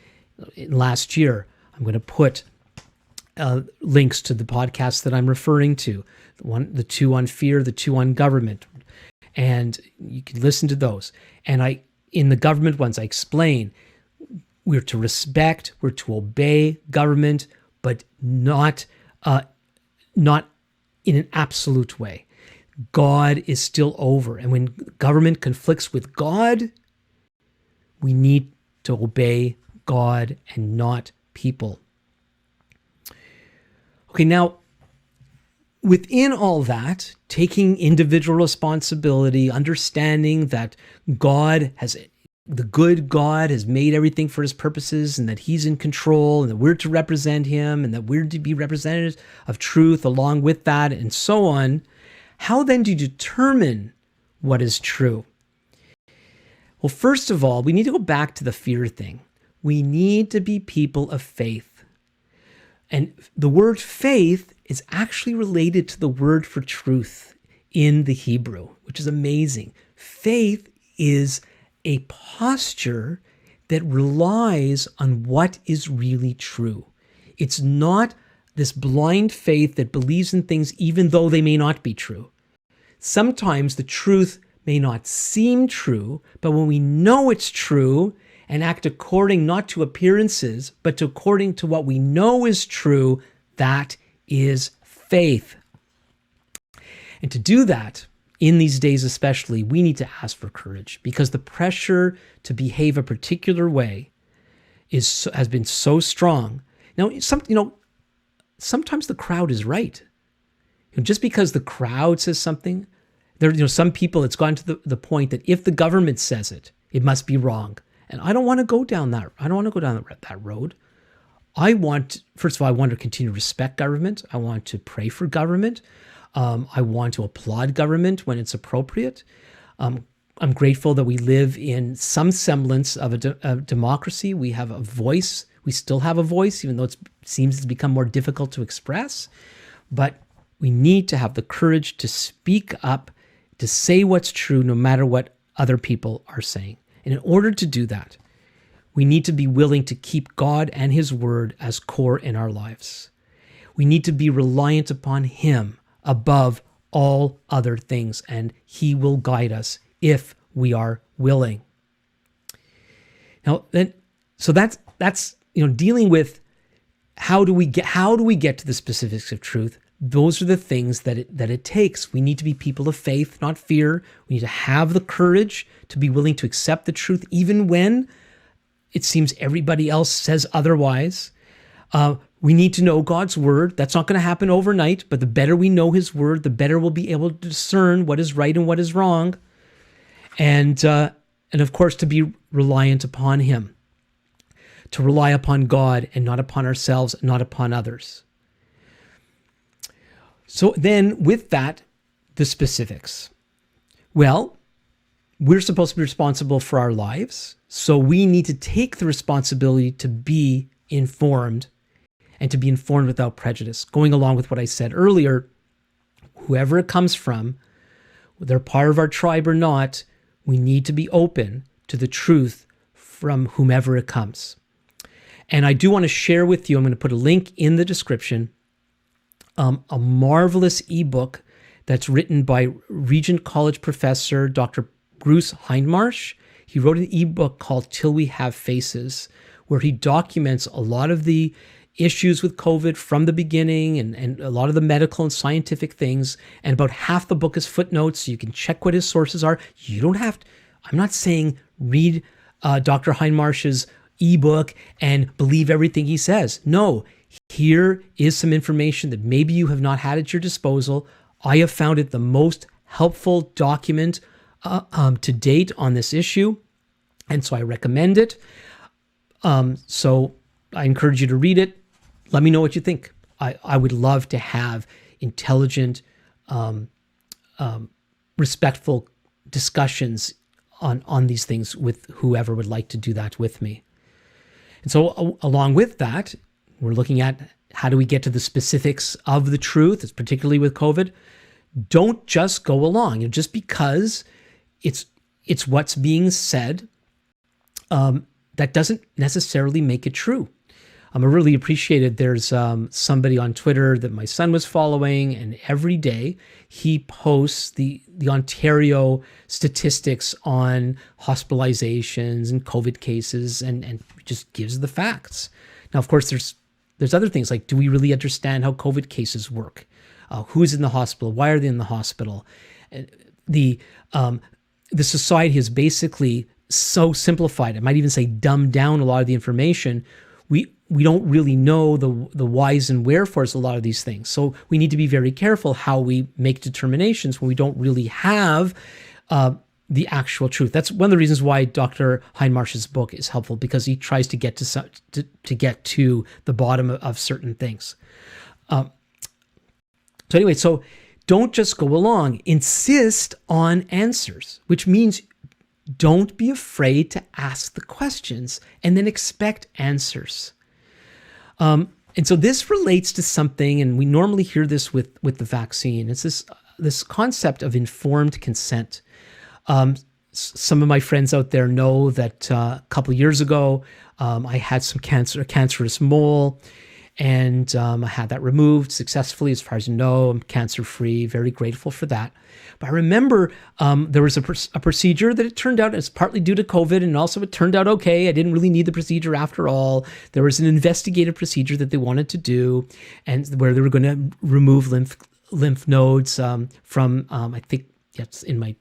last year. I'm going to put links to the podcasts that I'm referring to. The two on fear, the two on government. And you can listen to those. And in the government ones, I explain we're to respect, we're to obey government, but not in an absolute way. God is still over. And when government conflicts with God, we need to obey God and not people. Okay, now, within all that, taking individual responsibility, understanding that the good God has made everything for his purposes, and that he's in control, and that we're to represent him, and that we're to be representatives of truth along with that, and so on, how then do you determine what is true? Well, first of all, we need to go back to the fear thing. We need to be people of faith. And the word faith is actually related to the word for truth in the Hebrew, which is amazing. Faith is a posture that relies on what is really true. It's not this blind faith that believes in things even though they may not be true. Sometimes the truth may not seem true, but when we know it's true and act according not to appearances, but according to what we know is true, that is faith. And to do that, in these days especially, we need to ask for courage, because the pressure to behave a particular way has been so strong. Now, sometimes the crowd is right. Just because the crowd says something, some people, it's gotten to the point that if the government says it, it must be wrong. And I don't want to go down that. I don't want to go down that road. First of all, I want to continue to respect government. I want to pray for government. I want to applaud government when it's appropriate. I'm grateful that we live in some semblance of a democracy. We have a voice. We still have a voice, even though it seems to become more difficult to express. But we need to have the courage to speak up, to say what's true, no matter what other people are saying. And in order to do that, we need to be willing to keep God and His Word as core in our lives. We need to be reliant upon Him above all other things, and He will guide us if we are willing. Now, so that's dealing with how do we get to the specifics of truth. Those are the things that it takes. We need to be people of faith, not fear. We need to have the courage to be willing to accept the truth, even when it seems everybody else says otherwise. We need to know God's word. That's not going to happen overnight, but the better we know His word, the better we'll be able to discern what is right and what is wrong. And of course, to be reliant upon Him, to rely upon God and not upon ourselves, not upon others. So then with that, the specifics. Well, we're supposed to be responsible for our lives, so we need to take the responsibility to be informed and to be informed without prejudice. Going along with what I said earlier, whoever it comes from, whether they're part of our tribe or not, we need to be open to the truth from whomever it comes. And I do want to share with you, I'm going to put a link in the description, a marvelous ebook that's written by Regent College professor Dr. Bruce Hindmarsh. He wrote an ebook called Till We Have Faces, where he documents a lot of the issues with COVID from the beginning and a lot of the medical and scientific things. And about half the book is footnotes, so you can check what his sources are. You don't have to, I'm not saying read Dr. Hindmarsh's ebook and believe everything he says. No, here is some information that maybe you have not had at your disposal. I have found it the most helpful document to date on this issue, and so I recommend it. So I encourage you to read it. Let me know what you think. I would love to have intelligent, respectful discussions on these things with whoever would like to do that with me. And so along with that, we're looking at how do we get to the specifics of the truth, particularly with COVID. Don't just go along. Just because it's what's being said, that doesn't necessarily make it true. I really appreciated, there's somebody on Twitter that my son was following, and every day he posts the Ontario statistics on hospitalizations and COVID cases and just gives the facts. Now, of course, there's other things like, do we really understand how COVID cases work? Who's in the hospital? Why are they in the hospital? The society has basically so simplified, I might even say dumbed down a lot of the information. We don't really know the whys and wherefores of a lot of these things. So we need to be very careful how we make determinations when we don't really have the actual truth. That's one of the reasons why Dr. Hindmarsh's book is helpful, because he tries to get to get to the bottom of certain things. So anyway, so don't just go along. Insist on answers, which means don't be afraid to ask the questions and then expect answers. And so this relates to something, and we normally hear this with the vaccine. It's this concept of informed consent. some of my friends out there know that a couple of years ago, I had some cancerous mole, and I had that removed successfully. As far as you know, I'm cancer-free, very grateful for that. But I remember there was a procedure that it turned out it's partly due to COVID, and also it turned out okay. I didn't really need the procedure after all. There was an investigative procedure that they wanted to do, and where they were going to remove lymph nodes from, I think, it's in my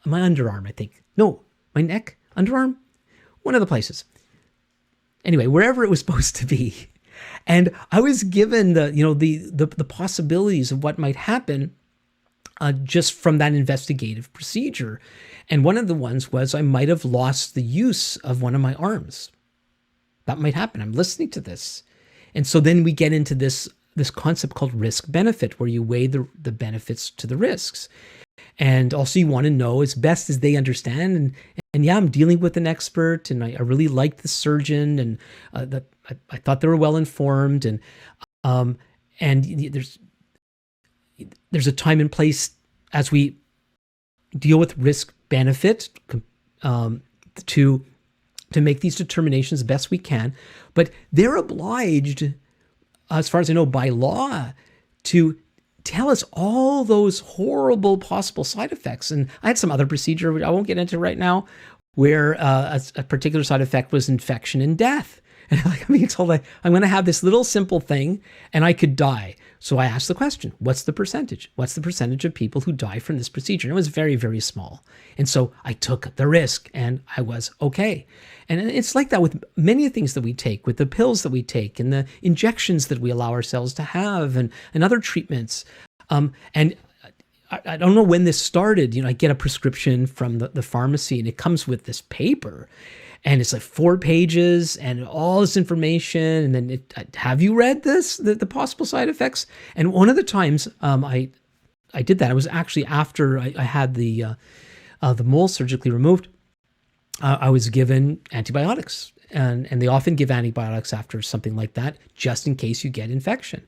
underarm, I think. No, my neck, underarm, one of the places. Anyway, wherever it was supposed to be. And I was given the possibilities of what might happen just from that investigative procedure. And one of the ones was I might have lost the use of one of my arms. That might happen. I'm listening to this. And so then we get into this concept called risk benefit, where you weigh the benefits to the risks. And also you want to know as best as they understand. And yeah, I'm dealing with an expert, and I really liked the surgeon, and that I thought they were well informed, and there's a time and place as we deal with risk benefit to make these determinations the best we can. But they're obliged, as far as I know, by law, to tell us all those horrible possible side effects. And I had some other procedure, which I won't get into right now, where a particular side effect was infection and death. And I'm being told I'm going to have this little simple thing and I could die. So I asked the question, what's the percentage? What's the percentage of people who die from this procedure? And it was very, very small. And so I took the risk and I was okay. And it's like that with many things that we take, with the pills that we take and the injections that we allow ourselves to have and other treatments. And I don't know when this started. I get a prescription from the pharmacy and it comes with this paper. And it's like 4 pages and all this information. And then have you read this, the possible side effects? And one of the times I did that, it was actually after I had the mole surgically removed. I was given antibiotics. And they often give antibiotics after something like that, just in case you get infection.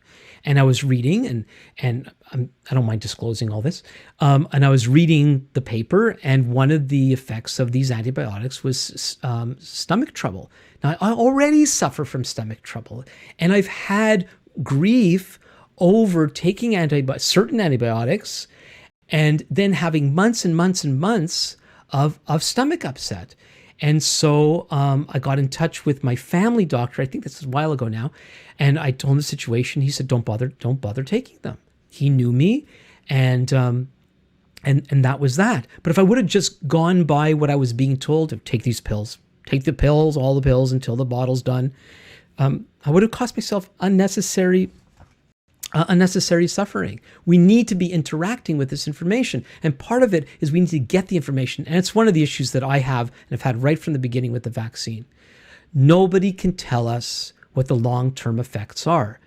And I was reading, and I don't mind disclosing all this, and I was reading the paper, and one of the effects of these antibiotics was stomach trouble. Now, I already suffer from stomach trouble, and I've had grief over taking certain antibiotics and then having months and months and months of stomach upset. And so I got in touch with my family doctor. I think this is a while ago now. And I told him the situation. He said, don't bother taking them. He knew me. And that was that. But if I would have just gone by what I was being told, to take these pills, take the pills, all the pills until the bottle's done, I would have cost myself unnecessary suffering. We need to be interacting with this information. And part of it is we need to get the information. And it's one of the issues that I have and have had right from the beginning with the vaccine. Nobody can tell us what the long-term effects are.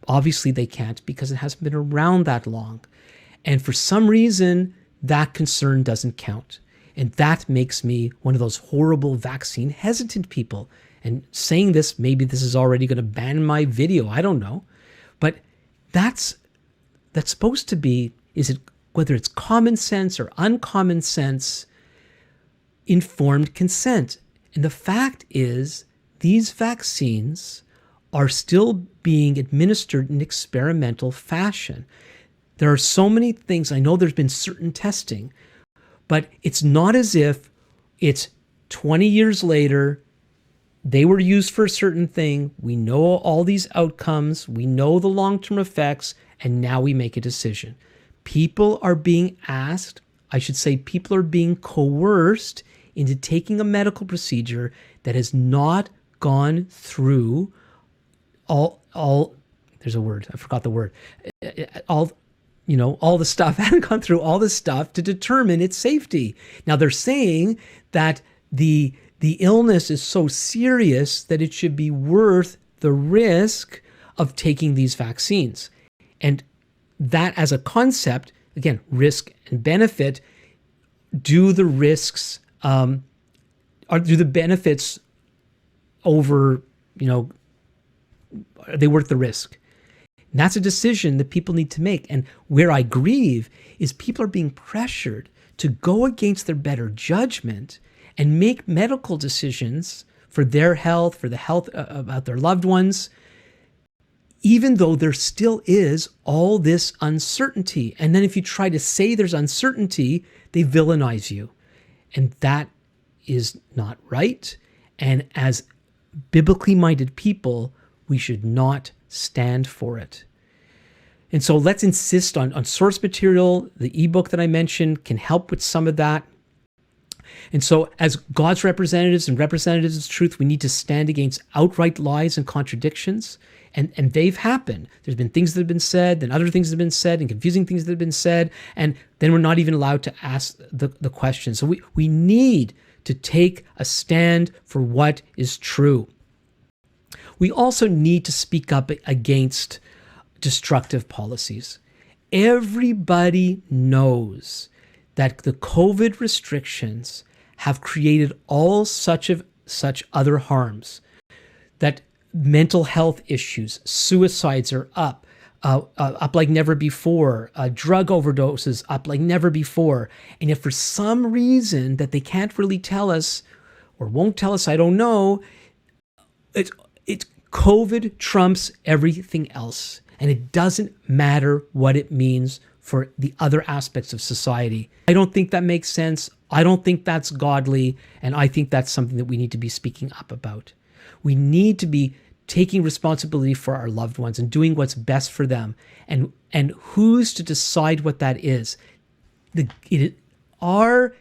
Obviously they can't, because it hasn't been around that long. And for some reason, that concern doesn't count. And that makes me one of those horrible vaccine hesitant people. And saying this, maybe this is already going to ban my video. I don't know. But that's supposed to be, whether it's common sense or uncommon sense, informed consent. And the fact is, these vaccines are still being administered in experimental fashion. There are so many things. I know there's been certain testing, but it's not as if it's 20 years later, they were used for a certain thing. We know all these outcomes. We know the long-term effects, and now we make a decision. People are being asked, people are being coerced into taking a medical procedure that has not gone through there's a word, I forgot the word, all the stuff, haven't gone through all the stuff to determine its safety. Now they're saying that the illness is so serious that it should be worth the risk of taking these vaccines. And that as a concept, again, risk and benefit, do the benefits over, are they worth the risk? And that's a decision that people need to make. And where I grieve is people are being pressured to go against their better judgment and make medical decisions for their health, for the health about their loved ones, even though there still is all this uncertainty. And then if you try to say there's uncertainty, they villainize you. And that is not right. And as biblically minded people, we should not stand for it. And so let's insist on source material. The ebook that I mentioned can help with some of that. And so as God's representatives and representatives of truth, we need to stand against outright lies and contradictions. And they've happened. There's been things that have been said, then other things that have been said, and confusing things that have been said, and then we're not even allowed to ask the question. So we need to take a stand for what is true. We also need to speak up against destructive policies. Everybody knows that the COVID restrictions have created all such other harms, that mental health issues, suicides are up like never before, drug overdoses up like never before. And if for some reason that they can't really tell us or won't tell us, I don't know, it's COVID trumps everything else. And it doesn't matter what it means for the other aspects of society. I don't think that makes sense. I don't think that's godly. And I think that's something that we need to be speaking up about. We need to be taking responsibility for our loved ones and doing what's best for them. And who's to decide what that is? Our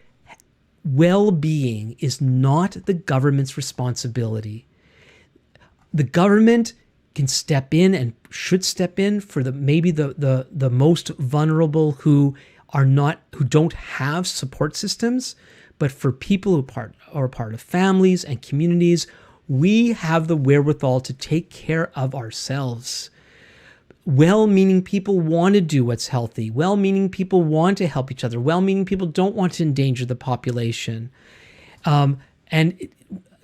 well-being is not the government's responsibility. The government can step in and should step in for maybe the most vulnerable who don't have support systems, but for people who are part of families and communities, we have the wherewithal to take care of ourselves. Well-meaning people want to do what's healthy. Well-meaning people want to help each other. Well-meaning people don't want to endanger the population. And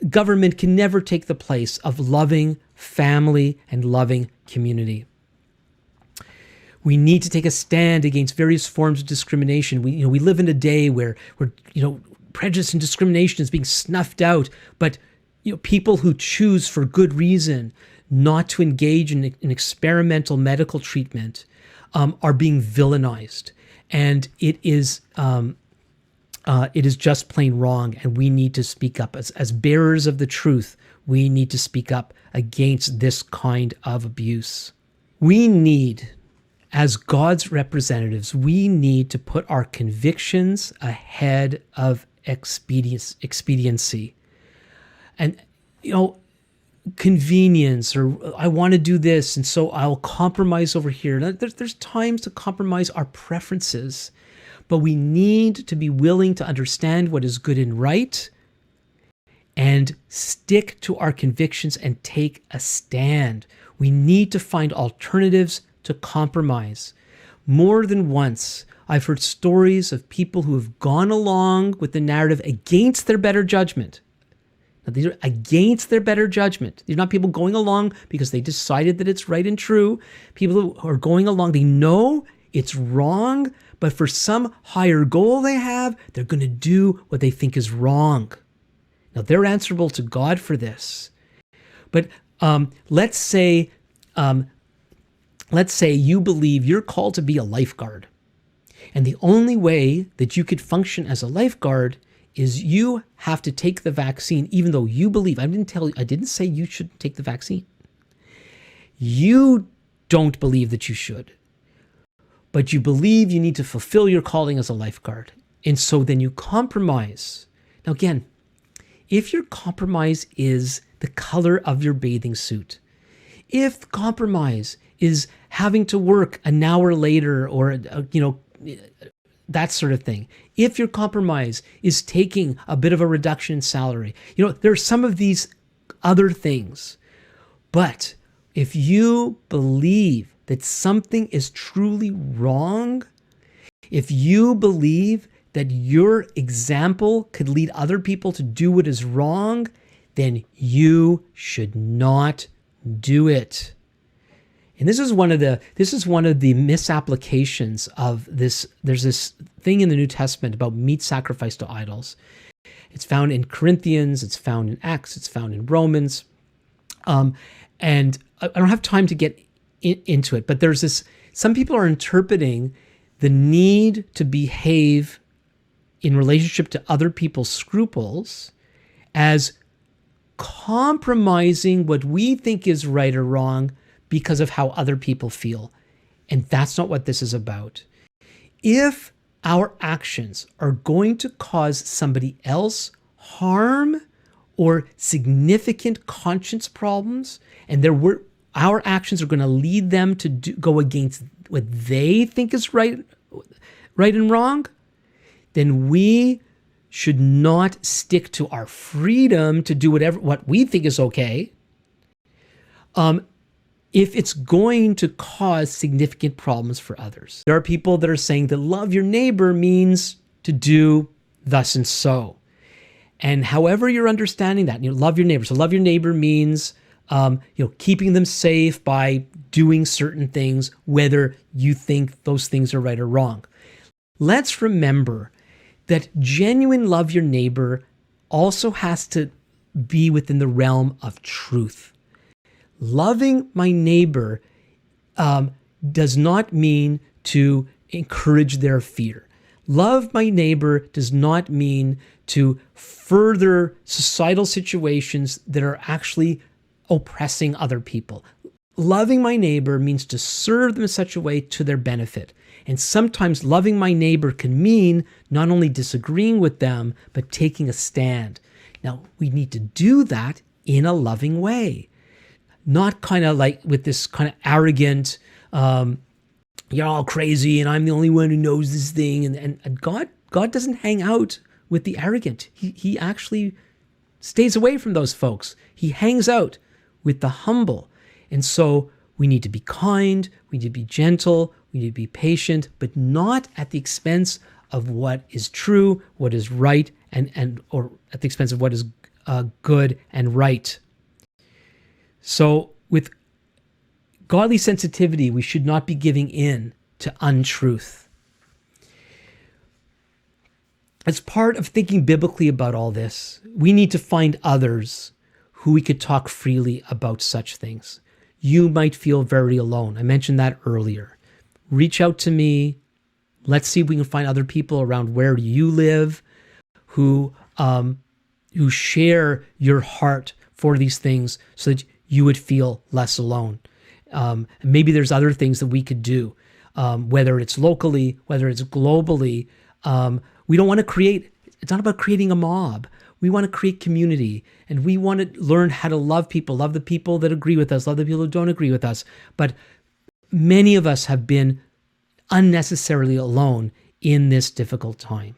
government can never take the place of loving family and loving community. We need to take a stand against various forms of discrimination. We live in a day where prejudice and discrimination is being snuffed out, but people who choose for good reason not to engage in experimental medical treatment are being villainized, and it is just plain wrong. And we need to speak up as bearers of the truth. We need to speak up against this kind of abuse. We need, as God's representatives, we need to put our convictions ahead of expediency. And, convenience, or I want to do this, and so I'll compromise over here. There's times to compromise our preferences, but we need to be willing to understand what is good and right and stick to our convictions and take a stand. We need to find alternatives to compromise. More than once, I've heard stories of people who have gone along with the narrative against their better judgment. Now, these are against their better judgment. These are not people going along because they decided that it's right and true. People who are going along, they know it's wrong, but for some higher goal they have, they're going to do what they think is wrong. Now, they're answerable to God for this. But let's say you believe you're called to be a lifeguard. And the only way that you could function as a lifeguard is you have to take the vaccine, even though you believe. I didn't say you should take the vaccine. You don't believe that you should, but you believe you need to fulfill your calling as a lifeguard. And so then you compromise. Now again, if your compromise is the color of your bathing suit, if the compromise is having to work an hour later or, that sort of thing, if your compromise is taking a bit of a reduction in salary, there are some of these other things. But if you believe that something is truly wrong, if you believe that your example could lead other people to do what is wrong, then you should not do it. And this is one of the misapplications of this. There's this thing in the New Testament about meat sacrificed to idols. It's found in Corinthians, it's found in Acts, it's found in Romans. And I don't have time to get into it, but there's this, some people are interpreting the need to behave in relationship to other people's scruples as compromising what we think is right or wrong because of how other people feel. And that's not what this is about. If our actions are going to cause somebody else harm or significant conscience problems, and our actions are going to lead them to go against what they think is right and wrong, then we should not stick to our freedom to do what we think is okay, if it's going to cause significant problems for others. There are people that are saying that love your neighbor means to do thus and so. And however you're understanding that, love your neighbor. So love your neighbor means keeping them safe by doing certain things, whether you think those things are right or wrong. Let's remember that genuine love your neighbor also has to be within the realm of truth. Loving my neighbor does not mean to encourage their fear. Love my neighbor does not mean to further societal situations that are actually oppressing other people. Loving my neighbor means to serve them in such a way to their benefit. And sometimes loving my neighbor can mean not only disagreeing with them, but taking a stand. Now, we need to do that in a loving way. Not kind of like with this kind of arrogant, you're all crazy and I'm the only one who knows this thing. And God doesn't hang out with the arrogant. He actually stays away from those folks. He hangs out with the humble. And so we need to be kind, we need to be gentle, we need to be patient, but not at the expense of what is true, what is right, or at the expense of what is good and right. So with godly sensitivity, we should not be giving in to untruth. As part of thinking biblically about all this, we need to find others who we could talk freely about such things. You might feel very alone. I mentioned that earlier. Reach out to me. Let's see if we can find other people around where you live who share your heart for these things so that you would feel less alone. And maybe there's other things that we could do, whether it's locally, whether it's globally. We don't want to it's not about creating a mob. We want to create community, and we want to learn how to love people, love the people that agree with us, love the people who don't agree with us. But many of us have been unnecessarily alone in this difficult time.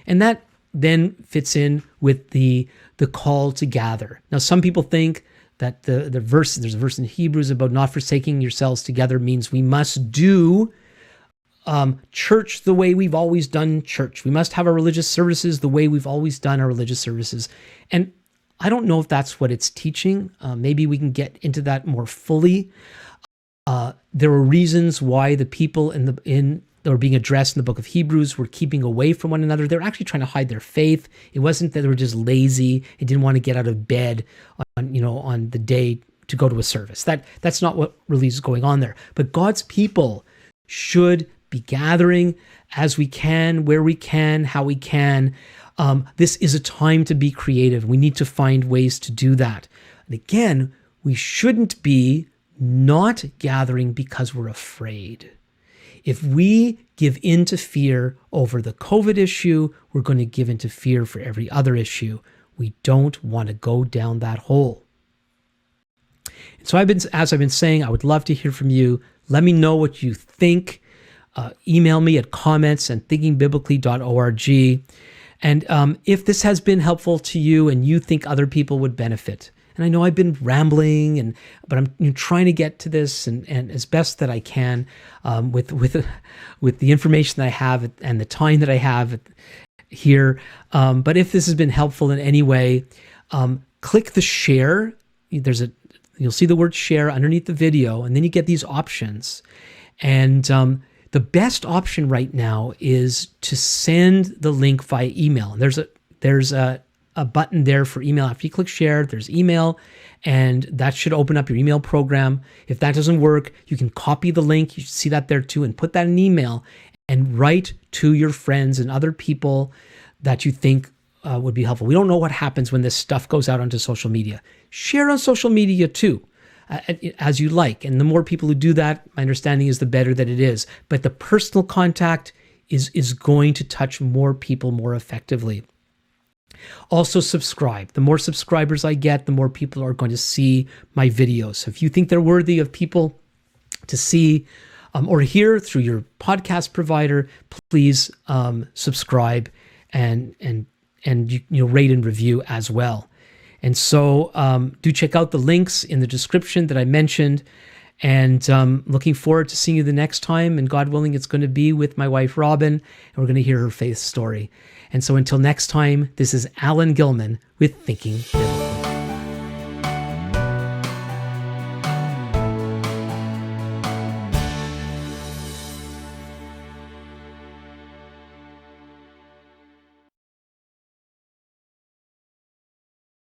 And that then fits in with the call to gather. Now, some people think that there's a verse in Hebrews about not forsaking yourselves together means we must do church the way we've always done church. We must have our religious services the way we've always done our religious services. And I don't know if that's what it's teaching. Maybe we can get into that more fully. There were reasons why the people that were being addressed in the book of Hebrews were keeping away from one another. They were actually trying to hide their faith. It wasn't that they were just lazy and didn't want to get out of bed on the day to go to a service. That's not what really is going on there. But God's people should be gathering as we can, where we can, how we can. This is a time to be creative. We need to find ways to do that. And again, we shouldn't be not gathering because we're afraid. If we give in to fear over the COVID issue, we're going to give in to fear for every other issue. We don't want to go down that hole. And so as I've been saying, I would love to hear from you. Let me know what you think. Email me at comments@thinkingbiblically.org. And if this has been helpful to you and you think other people would benefit, and I know I've been rambling, but I'm trying to get to this and as best that I can with the information that I have and the time that I have here. But if this has been helpful in any way, click the share. There's You'll see the word share underneath the video, and then you get these options. And the best option right now is to send the link via email. And there's a button there for email. After you click share, there's email, and that should open up your email program. If that doesn't work, you can copy the link. You should see that there too, and put that in email and write to your friends and other people that you think would be helpful. We don't know what happens when this stuff goes out onto social media. Share on social media too, as you like. And the more people who do that, my understanding is the better that it is. But the personal contact is going to touch more people more effectively. Also subscribe. The more subscribers I get, the more people are going to see my videos. So if you think they're worthy of people to see or hear through your podcast provider, please subscribe and rate and review as well. And so do check out the links in the description that I mentioned. And looking forward to seeing you the next time. And God willing, it's going to be with my wife, Robin, and we're going to hear her faith story. And so until next time, this is Alan Gilman with Thinking Biblically.